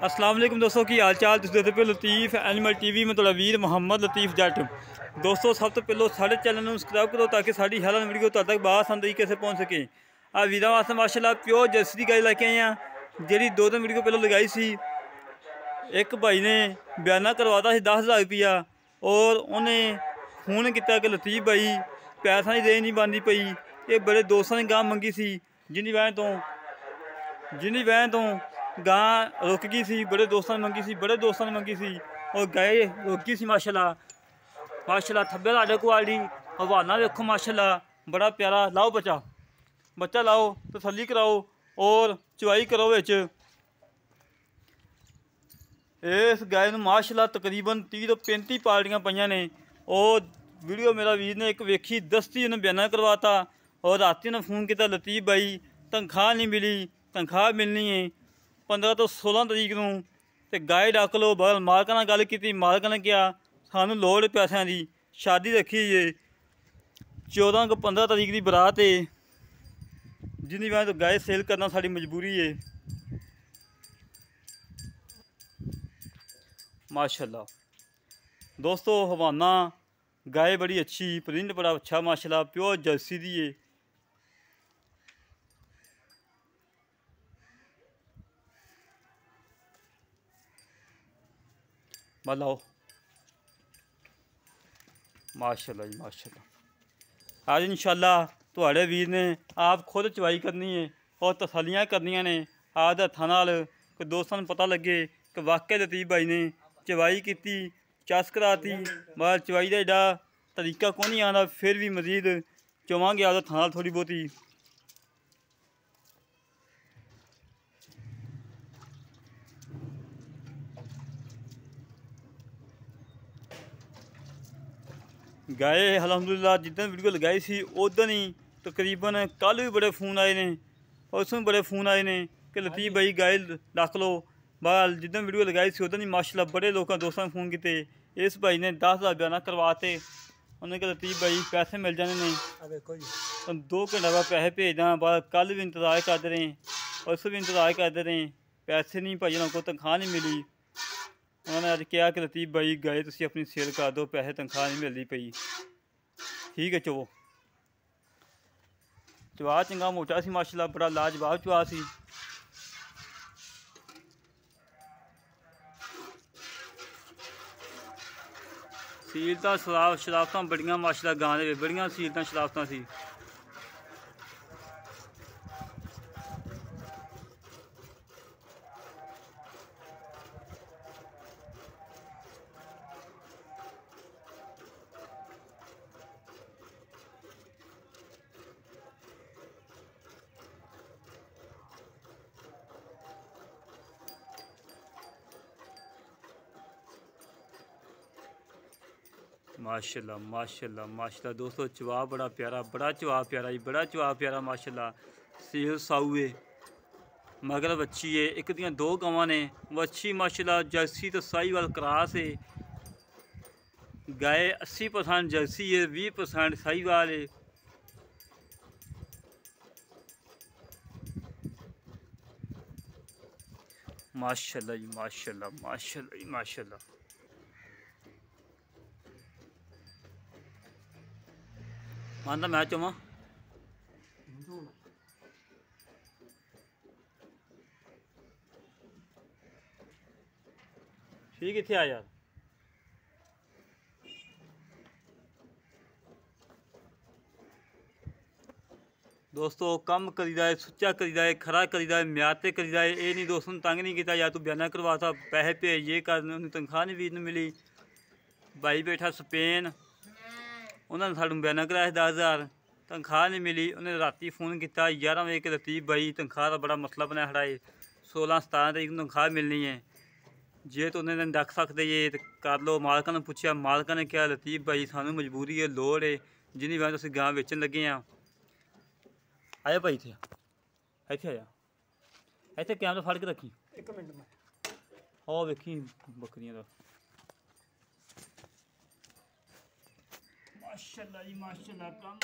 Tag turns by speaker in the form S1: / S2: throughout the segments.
S1: अस्सलाम वालेकुम दोस्तों की हाल चाल। तुम देखते पे लतीफ़ एनिमल टीवी में थोड़ा वीर मुहम्मद लतीफ़ जट। दोस्तों सब तो पहले साढ़े चैनल में सब्सक्राइब करो ताकि साड़ी हर वीडियो तुहाडे तक आसान तरीके से पहुँच सके। आ वीरा वास्ते माशाल्लाह प्योर जर्सी की गाय लेके आए हैं जी। 2 दिन वीडियो पहले लगाई सी। एक भाई ने बयाना करवाता 10,000 रुपया और उन्हें फोन किया कि लतीफ़ भाई पैसा ही दे नहीं पाती पई। ये बड़े दोस्तों ने गां मंगी सी जिन्नी वजह तो गां रुक गई सी। बड़े दोस्तों ने मंगी सी और गाय रुक गई सी। माशाल्लाह थब्बे लाडे क्वालिटी हवाना देखो माशाल्लाह बड़ा प्यारा। लाओ बच्चा लाओ तसल्ली कराओ और चवाई करो बिच। इस गाय में माशाल्लाह तकरीबन 30 तो 35 पार्टियां पईयां ने और वीडियो मेरा वीर ने एक वेखी दस्ती उन्हें बयाना करवाता और राती ने फोन किया लतीफ़ भाई तनख्वाह नहीं मिली, तनख्वाह मिलनी है 15 तो 16 तरीक नूं ते गाय डक लो। बल मालक नाल गल की, मालक ने कहा सानू लोड़ पैसों की, शादी रखी है 14 को 15 तरीक की बरात है जिन्नी वजह तो गाय सेल करना साड़ी मजबूरी है। माशाल्लाह दोस्तों हवाना गाय बड़ी अच्छी, प्रिंट बड़ा अच्छा माशाल्लाह प्योर जर्सी दी है। लाओ माशाल्लाह जी माशाल्लाह। आज इंशाल्लाह तुहाड़े वीर ने आप खुद चवाई करनी है और तसलियाँ करनियाँ ने आज हत्थां नाल कि दोस्तों पता लगे कि वाकई लतीफ़ भाई ने चवाई की, चस कराती। बाहर चवाई का एडा तरीका को नहीं आता, फिर भी मजीद चवांगे आप हत्थां नाल थोड़ी बहुती। गाय अलहमदुलिल्लाह जिदन वीडियो लगाई सी उदन ही तकरीबन कल भी बड़े फोन आए ने और उसमें बड़े फोन आए ने कि लतीफ़ भाई गाय रख लो। बाल जिदन वीडियो लगाई सी उदन ही माशाल्लाह बड़े लोगों दोस्तों ने फोन किए। इस भाई ने 10,000 बयाना करवाते। उन्होंने कहा लतीफ़ भाई पैसे मिल जाने ने तो 2 घंटे बाद पैसे भेजना। बाद कल भी इंतज़ार करते रहे और उस भी इंतज़ार करते रहे, पैसे नहीं भाई उनको तनख्वाह नहीं मिली। उन्होंने अज कहा कि लतीफ़ भाई गाय तुम अपनी सेल कर दो, पैसे तनख्वाह नहीं मिलती पई। ठीक है चवा चंगा मोटा सी माशाल्लाह बड़ा लाजवाब चवा सी। सीलतां शराफतां बड़ियां माशाल्लाह गां दे बड़ियां सीलतां शराफतां सी। माशाल्लाह माशाल्लाह माशाल्लाह दोस्तों चवा बड़ा चवा प्यारा जी, बड़ा चवा प्यारा माशाल्लाह। सेल साऊ है मगर बच्ची है, एक दियां 2 गवां ने। बच्ची माशाल्लाह जर्सी तो साहीवाल क्रॉस है। गाय 80% जर्सी है, 20% साहीवाल है। माशाल्लाह जी माशाल्लाह माशाल्लाह जी माशाल्लाह। मानता मैं चुमा ठीक इतने आ यार। दोस्तों कम करीदा है, सुच्चा करीदा है, खरा करीदा है, म्यार ते करीदा है। ये नहीं दोस्तों तंग नहीं किया या तू बयाना करवाता पैसे भेज ये कर, उन्हें तनख्वाह नहीं वीर मिली। भाई बैठा स्पेन, उन्होंने सानू बयाना कराया 10,000 तनख्वाह नहीं मिली। उन्हें राती फोन किया 11 बजे कि लतीफ़ भाई तनख्वाह का बड़ा मसला बनाया खड़ा है, 16-17 तरीक तनख्वाह मिलनी है जे तो उन्हें डक सकते ये तो कर लो। मालका ने पूछा, मालका ने कहा लतीफ़ भाई सानू मजबूरी है, लोड़ है जिन्नी वजह असीं गां बेचन लगे हाँ। आया भाई इत्थे आया इत्थे कैमरा फड़ के रखी 1 मिनट में हाँ वेखी बकरियां का। माशाल्लाह जी माशाल्लाह कम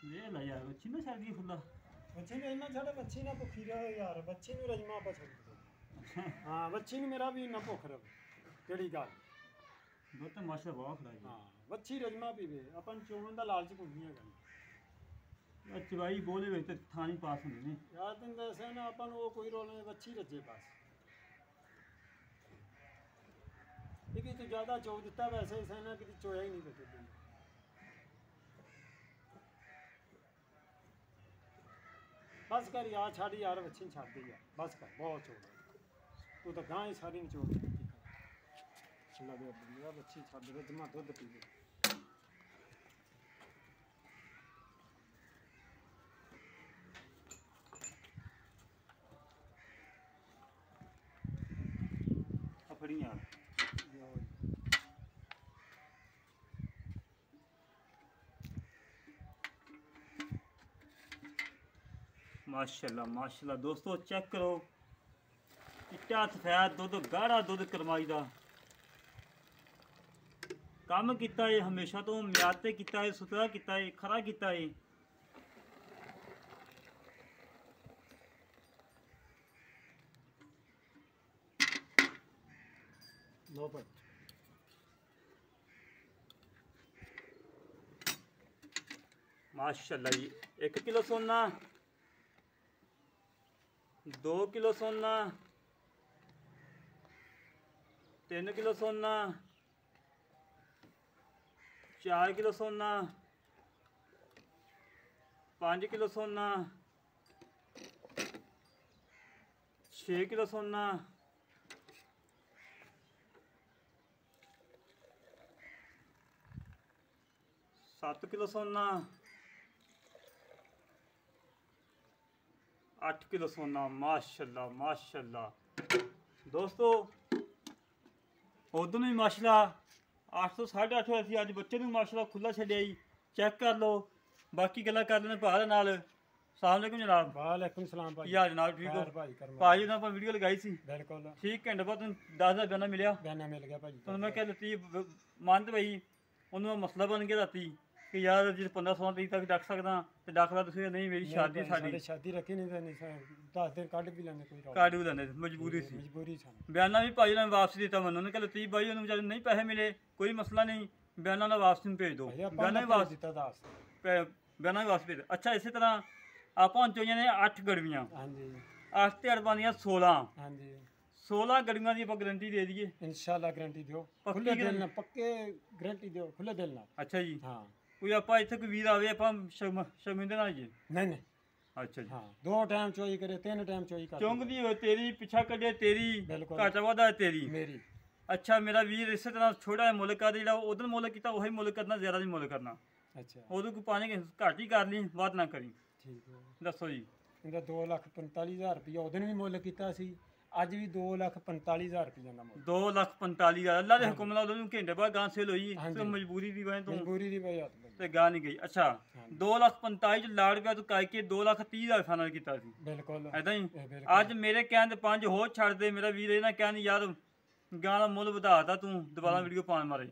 S1: ये ला यार बच्ची ना शादी खुला
S2: बच्ची ने इन्ना छड़े बच्ची ना भुखी रहे यार बच्ची नु रजमा पा छड़ दो हां बच्ची नु मेरा भी ना भुख रहे केड़ी गल
S1: वो तो माशा बहुत खड़ा
S2: हां बच्ची रजमा पीवे अपन चोवन दा लालच कोई नहीं है
S1: चवाई बोले ਵਿੱਚ ਤੇ ਥਾਂ ਨਹੀਂ ਪਾਸ ਹੁੰਦੇ ਨੇ
S2: यार दिन दसे ना अपन वो कोई रोल नहीं बच्ची रजे बस ये भी तो ज्यादा चो दिता वैसे से ना कि चोया ही नहीं देते बस कर यार छाड़ी यार बच्ची छाड़ दे यार बस कर बहुत चो तू तो गां ही सारी चो लगे बंदा बच्ची छाड़ दे जमा दूध पी ले
S1: ਫੜੀ ਯਾਰ ਮਾਸ਼ਾਅੱਲਾ ਮਾਸ਼ਾਅੱਲਾ ਦੋਸਤੋ ਚੈੱਕ ਕਰੋ ਚਿੱਟਾ ਸਫੈਦ ਦੁੱਧ ਗਾੜਾ ਦੁੱਧ ਕਰਮਾਈ ਦਾ ਕੰਮ ਕੀਤਾ ਏ ਹਮੇਸ਼ਾ ਤੋਂ ਮਿਆਦ ਤੇ ਕੀਤਾ ਏ ਸੁਥਰਾ ਕੀਤਾ ਏ ਖਰਾ ਕੀਤਾ ਏ
S2: लो पर
S1: माशाल्लाह जी 1 किलो सोना 2 किलो सोना 3 किलो सोना 4 किलो सोना 5 किलो सोना 6 किलो सोना 7 किलो सोना 8 किलो सोना माशाल्लाह माशाल्लाह दोस्तों उधर भी माशाल्लाह 800 850 ਅਸੀਂ ਅੱਜ ਬੱਚੇ ਨੂੰ ਮਾਸ਼ਾਅੱਲਾ ਖੁੱਲਾ ਛੱਡਿਆ ਜੀ ਚੈੱਕ ਕਰ ਲਓ ਬਾਕੀ ਗੱਲਾਂ ਕਰ ਲੈਣੇ ਭਾ ਦੇ ਨਾਲ ਸਲਾਮ ਅਲੈਕੁਮ ਜਨਾਬ
S2: ਵਾਲੇਕੁਮ ਸਲਾਮ ਭਾਈ
S1: ਯਾਰ ਜਨਾਬ ਠੀਕ ਹੋ ਭਾਜੀ ਨਾਲ ਆਪਾਂ ਵੀਡੀਓ ਲਗਾਈ ਸੀ
S2: ਬਿਲਕੁਲ
S1: ਠੀਕ ਘੰਟੇ ਬਾਅਦ ਤੁਹਾਨੂੰ 10 ਦਾ ਬਿਆਨਾ ਮਿਲਿਆ
S2: ਬਿਆਨਾ ਮਿਲ ਗਿਆ ਭਾਜੀ
S1: ਤੁਹਾਨੂੰ ਮੈਂ ਕਹਿ ਦਿੱਤੀ ਮੰਨਤ ਭਾਈ ਉਹਨੂੰ ਮਸਲਾ ਬਣ ਗਿਆ ਰਾਤੀ ਕਿ ਯਾਰ ਜੇ 15-16 ਤਰੀਕ ਤੱਕ ਡੱਕ ਸਕਦਾ ਤੇ ਡੱਕਦਾ ਤੁਸੀਂ ਨਹੀਂ ਮੇਰੀ ਸ਼ਾਦੀ ਸਾਡੀ
S2: ਸ਼ਾਦੀ ਰੱਖੀ ਨਹੀਂ ਤੇ 10 ਦਿਨ ਕੱਢ ਵੀ ਲੈਂਦੇ ਕੋਈ
S1: ਕੱਢ ਵੀ ਲੈਂਦੇ ਮਜਬੂਰੀ ਸੀ
S2: ਮਜਬੂਰੀ ਸੀ
S1: ਬਿਆਨਾ ਵੀ ਭਾਜੀ ਨੇ ਵਾਪਸ ਦਿੱਤਾ ਮੈਨੂੰ ਉਹਨੇ ਕਹਿੰਦਾ ਤੀ ਭਾਈ ਉਹਨੂੰ ਵਿਚਾਰੇ ਨਹੀਂ ਪੈਸੇ ਮਿਲੇ ਕੋਈ ਮਸਲਾ ਨਹੀਂ ਬਿਆਨਾ ਨਾਲ ਵਾਪਸ ਨੂੰ ਭੇਜ ਦਿਓ ਬਿਆਨਾ ਵੀ ਵਾਪਸ
S2: ਦਿੱਤਾ 10
S1: ਬਿਆਨਾ ਵੀ ਵਾਪਸ ਭੇਜ ਅੱਛਾ ਇਸੇ ਤਰ੍ਹਾਂ ਆਪਾਂ ਚੋਈਆਂ ਨੇ 8 ਗੜਵੀਆਂ
S2: ਹਾਂਜੀ
S1: 8 ਤੇ 8 ਬਣਦੀਆਂ 16
S2: ਹਾਂਜੀ
S1: 16 ਗੜਵੀਆਂ ਦੀ ਆਪਾਂ ਗਾਰੰਟੀ ਦੇ ਦਈਏ
S2: ਇਨਸ਼ਾਅੱਲਾ ਗਾਰੰਟੀ ਦਿਓ ਖੁੱਲੇ ਦਿਲ ਨਾਲ ਪੱਕੇ ਗਾਰੰਟੀ ਦਿਓ ਖੁੱਲੇ ਦਿਲ ਨਾਲ
S1: ਅੱਛਾ ਜੀ
S2: ਹਾਂ
S1: ਕੋਈ ਆਪਾਂ ਇੱਥੇ ਕੋਈ ਵੀਰ ਆਵੇ ਆਪਾਂ ਸ਼ਰਮਿੰਦੇ ਨਾਲ ਜੀ
S2: ਨਹੀਂ ਨਹੀਂ
S1: ਅੱਛਾ ਜੀ
S2: ਹਾਂ 2 ਟਾਈਮ ਚੋਈ ਕਰੇ 3 ਟਾਈਮ ਚੋਈ ਕਰ
S1: ਚੁੰਗਦੀ ਹੋਏ ਤੇਰੀ ਪਿੱਛਾ ਕੱਢੇ ਤੇਰੀ
S2: ਬਿਲਕੁਲ।
S1: ਘਾਟਾ ਵਾਧਾ ਤੇਰੀ
S2: ਮੇਰੀ
S1: ਅੱਛਾ ਮੇਰਾ ਵੀਰ ਇਸੇ ਤਰ੍ਹਾਂ ਛੋਟਾ ਜਿਹਾ ਮੁੱਲ ਕਰ ਜਿਹੜਾ ਉਦੋਂ ਮੁੱਲ ਕੀਤਾ ਉਹੀ ਮੁੱਲ ਕਰਨਾ ਜ਼ਿਆਦਾ ਨਹੀਂ ਮੁੱਲ ਕਰਨਾ
S2: ਅੱਛਾ
S1: ਉਦੋਂ ਕੋਈ ਪਾਣੀ ਘੱਟ ਹੀ ਕਰ ਲਈ ਵੱਧ ਨਾ ਕਰੀ
S2: ਠੀਕ ਹੈ
S1: ਦੱਸੋ ਜੀ
S2: ਇਹਦਾ 2,45,000 ਰੁਪਇਆ ਉਹਦੇ ਵੀ ਮੁੱਲ ਕੀਤਾ ਸੀ ਅੱਜ ਵੀ 2,45,000 ਰੁਪਇਆ ਦਾ ਮੁੱਲ
S1: 2,45,000 ਅੱਲਾ ਦੇ ਹੁਕਮ ਨਾਲ ਉਹਨੂੰ ਘੰਟੇ ਬਾਅਦ ਗਾਂ ਸੇਲ ਹੋਈ ਤੇ ਮਜਬੂਰੀ ਦੀ ਵਜ੍ਹਾ ਤੋਂ
S2: ਮਜਬੂਰੀ ਦੀ ਵਜ੍ਹਾ ਤੋਂ
S1: ਤੇ ਗਾਂ ਨਹੀਂ ਗਈ ਅੱਛਾ 2,45,000 ਚ ਲਾੜ ਪਿਆ ਤੂੰ ਕਾਇ ਕੇ 2,30,000 ਫਾਈਨਲ ਕੀਤਾ ਸੀ
S2: ਬਿਲਕੁਲ
S1: ਐਦਾਂ ਹੀ ਅੱਜ ਮੇਰੇ ਕਹਿਣ ਤੇ 5 ਹੋਰ ਛੱਡ ਦੇ ਮੇਰਾ ਵੀਰ ਇਹ ਨਾ ਕਹਿਣ ਯਾਰ ਗਾਂ ਦਾ ਮੁੱਲ ਵਧਾਤਾ ਤੂੰ ਦੁਬਾਰਾ ਵੀਡੀਓ ਪਾਣ ਮਾਰੇ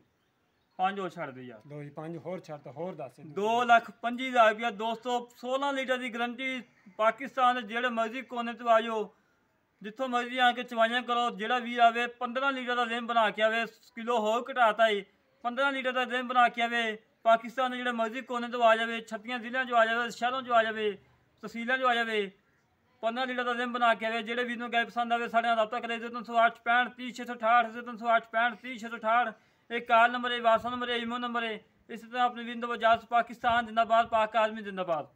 S1: 5 ਹੋਰ ਛੱਡ ਦੇ ਯਾਰ
S2: ਲੋ ਜੀ 5 ਹੋਰ ਛੱਡ ਤਾਂ ਹੋਰ ਦੱਸ
S1: 2,25,000 ਰੁਪਇਆ ਦੋਸਤੋ 16 ਲੀਟਰ ਦੀ ਗਰੰਟੀ ਪਾਕਿਸਤਾਨ ਦੇ ਜਿਹੜੇ ਮਰਜ਼ੀ ਕੋਨੇ ਤੋਂ ਆ ਜਾਓ ਜਿੱਥੋਂ ਮਰਜ਼ੀ ਆ ਕੇ ਚਵਾਈਆਂ ਕਰੋ ਜਿਹੜਾ ਵੀਰ ਆਵੇ 15 ਲੀਟਰ ਦਾ ਰਿਮ ਬਣਾ ਕੇ ਆਵੇ ਕਿਲੋ ਹੋਰ ਘਟਾਤਾ ਏ 15 ਲੀਟਰ ਦਾ ਰਿਮ ਬਣਾ ਕੇ ਆਵੇ ਪਾਕਿਸਤਾਨ ਦੇ ਜਿਹੜੇ ਮਰਜ਼ੀ ਕੋਨੇ ਤੋਂ ਆ ਜਾਵੇ 36 ਜ਼ਿਲ੍ਹਿਆਂ 'ਚੋਂ ਆ ਜਾਵੇ ਸ਼ਹਿਰੋਂ 'ਚੋਂ ਆ ਜਾਵੇ ਤਹਿਸੀਲਾਂ 'ਚੋਂ ਆ ਜਾਵੇ 15 ਲੀਟਰ ਦਾ ਰਿਮ ਬਣਾ ਕੇ ਆਵੇ ਜਿਹੜੇ ਵੀਰ ਨੂੰ ਗਾਇ ਪਸੰਦ ਆਵੇ ਸਾਡੇ ਨਾਲ ਰਾਬਤਾ ਕਰੇ 308 65 30 668 308 65 30 668 ਇਹ ਕਾਲ ਨੰਬਰ ਹੈ ਵਾਟਸਐਪ ਨੰਬਰ ਹੈ ਈਮੋ ਨੰਬਰ ਹੈ ਇਸੇ ਤਰ੍ਹਾਂ ਆਪਣੇ ਵੀਰ ਨੂੰ ਵਜਾਸ ਪਾਕਿਸਤਾਨ ਜਿੰਦਾਬਾਦ ਪਾਕ ਆਦਮੀ ਜਿੰਦਾਬਾਦ